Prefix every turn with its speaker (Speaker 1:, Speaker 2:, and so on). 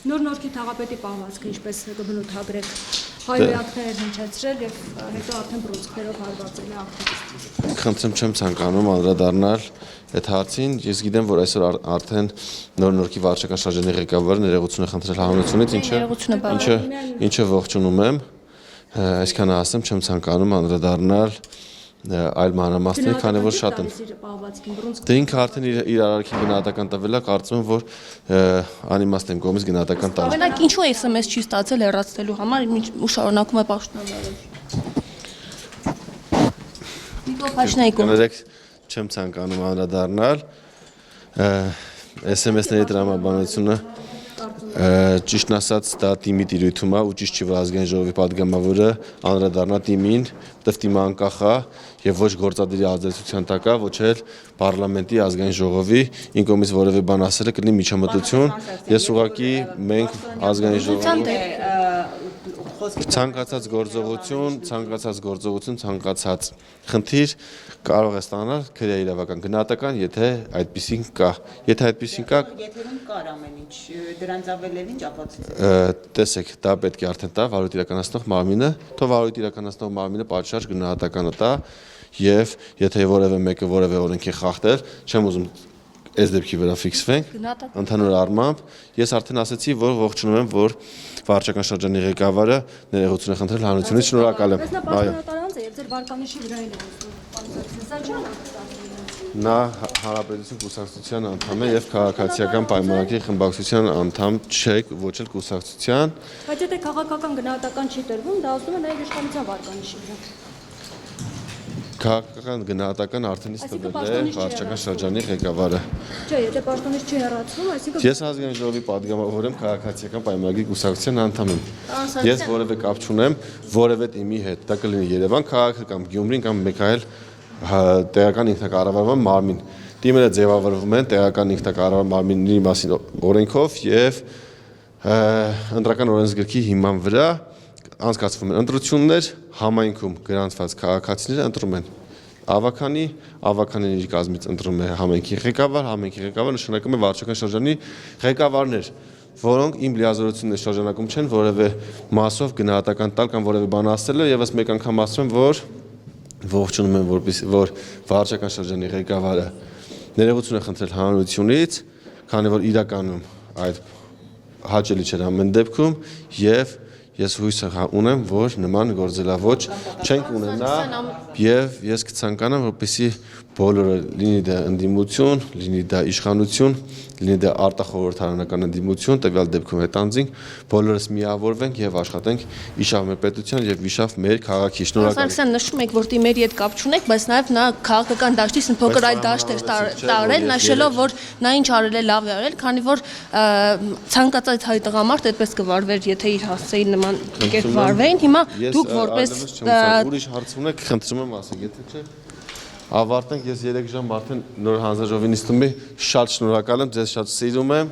Speaker 1: Նոր-նորքի թաղապետի պահվածքը ինչպես կբնութագրեք հայոյ ակտներ հնչեցրել եւ հետո արդեն բռունցքներով հարվածել է ակտիվիստին։
Speaker 2: Խնդրեմ չեմ ցանկանում անդրադառնալ այդ հարցին, ես գիտեմ, որ այսօր արդեն նոր-նորքի վարչական շրջանի ղեկավարը ներողություն է խնդրել հանրությունից, ինչը ողջունում եմ, այսքանը ասեմ, չեմ ցանկանում անդրադառնալ այլ մանրամասների, քանի որ շատ են։ Դե ինքը արդեն իր արարքի գնահատական տվել է, կարծում եմ, որ անիմաստ եմ կողմից գնահատական տալ։
Speaker 3: Օրինակ, ինչու SMS չի ստացել հեռացնելու համար ու շարունակում է պաշտոնավարել։ Նիկոլ Փաշինյանի
Speaker 2: կներեք, չեմ ցանկանում անդրադառնալ SMS-ների տրամաբանությունը ճիշտն ասած դա թիմի տիրույթում է ու ճիշտ չի որ ազգային ժողովի падգամավորը անդրադառնա թիմին, որտեղ թիմը անկախ է եւ ոչ գործադիրի ազդեցության տակ է, ոչ էլ parlamenti ազգային ժողովի ին կողմից որևէ բան ասելը կլինի միջամտություն։ Ես ուղղակի մենք ազգային ժողովի ցանկացած գործողություն, ցանկացած խնդիր կարող է ստանալ քրեա իրավական գնահատական, եթե այդպեսին կա։ Եթե այդպեսին կա,
Speaker 4: եթե կար ամեն ինչ, դրանց ավելել ինչ ապացույց։
Speaker 2: Տեսեք, դա պետք է արդեն տա վարույթ իրականացնող մարմինը, թող վարույթ իրականացնող մարմինը պատշաճ գնահատականը տա, եւ եթե որևէ մեկը որևէ օրենքի խախտել, չեմ ուզում այս դեպքի վրա ֆիքսվենք, ընդհանուր առմամբ, ես արդեն ասացի, որ ողջունում եմ, որ վարչական շրջանի ղեկավարը ներողություն է խնդրել հանրությունից, շնորհակալ եմ։ Նա Հանրապետություն կուսակցության անդամ է եւ քաղաքացիական պայմանագրի խմբակցության անդամ չէ, ոչ էլ կուսակցության։
Speaker 1: Բայց եթե քաղաքական գնահատական չի տրվում, դա ասում է նաեւ իշխանության վարկանիշի վրա։
Speaker 2: Քաղաքական գնահատական արդեն իսկ տվել է վարչական շրջանի ղեկավարը։
Speaker 1: Չէ, եթե պաշտոնից չի հեռացվում, այսինքն
Speaker 2: Ես ազգային ժողովի падգամավոր եմ, քաղաքացիական պայմանագրի կուսակցության անդամ եմ։ Ես որևէ կապ չունեմ որևէ թիմի հետ, դա կլինի Երևան քաղաքը կամ Գյումրին կամ մեկ այլ տեղական ինքնակառավարման մարմին։ Թիմերը ձևավորվում են տեղական ինքնակառավարման մարմինների մասին օրենքով եւ ընտրական օրենսգրքի հիման վրա անցկացվում են ընտրություններ, համայնքում գրանցված քաղաքացիները ընտրում են ավականների կազմից ընտրում է համայնքի ղեկավար նշանակում է վարչական շրջանի ղեկավարներ, որոնք իմ լիազորությունների շրջանակում չեն որևէ մասով գնահատական տալ կամ որևէ բան ասել եւ ես մեկ անգամ ասում եմ, որ ողջունում եմ, որ վարչական շրջանի ղեկավարը ներողություն է խնդրել հանրությունից, քանի որ իրականում այդ հաճելի չէր ամեն դեպքում եւ ես հույս ունեմ, որ նման գործելավոճ չենք ունենա եւ ես կցանկանամ, որպեսզի բոլորը լինի դա ընդդիմություն, լինի դա իշխանություն, լինի դա արտախորհրդարանական ընդդիմություն, տվյալ դեպքում հետանձինք, բոլորս միավորվենք եւ աշխատենք իշավ մեր պետության եւ իշավ մեր քաղաքի։ Շնորհակալ եմ։
Speaker 3: Սարգսյան, նշում եք, որ թիմերի հետ կապ չունեք, բայց նաեւ նա քաղաքական դաշտից մի փոքր այլ դաշտ էր տարել, նշելով, որ նա ինչ արել է լավ է արել, քանի որ ցանկացած հայ տղամարդ այդպես կվարվեր, եթե իր հասցեին նման կերպ վարվեին։ Հիմա դուք որպես
Speaker 2: ուրիշ հարց ունեք, խնդրում եմ ասեք, եթե չէ ավարտենք, ես 3 ժամ արդեն նոր հանձնաժողովի նիստում շատ շնորհակալ եմ, ձեզ շատ սիրում եմ։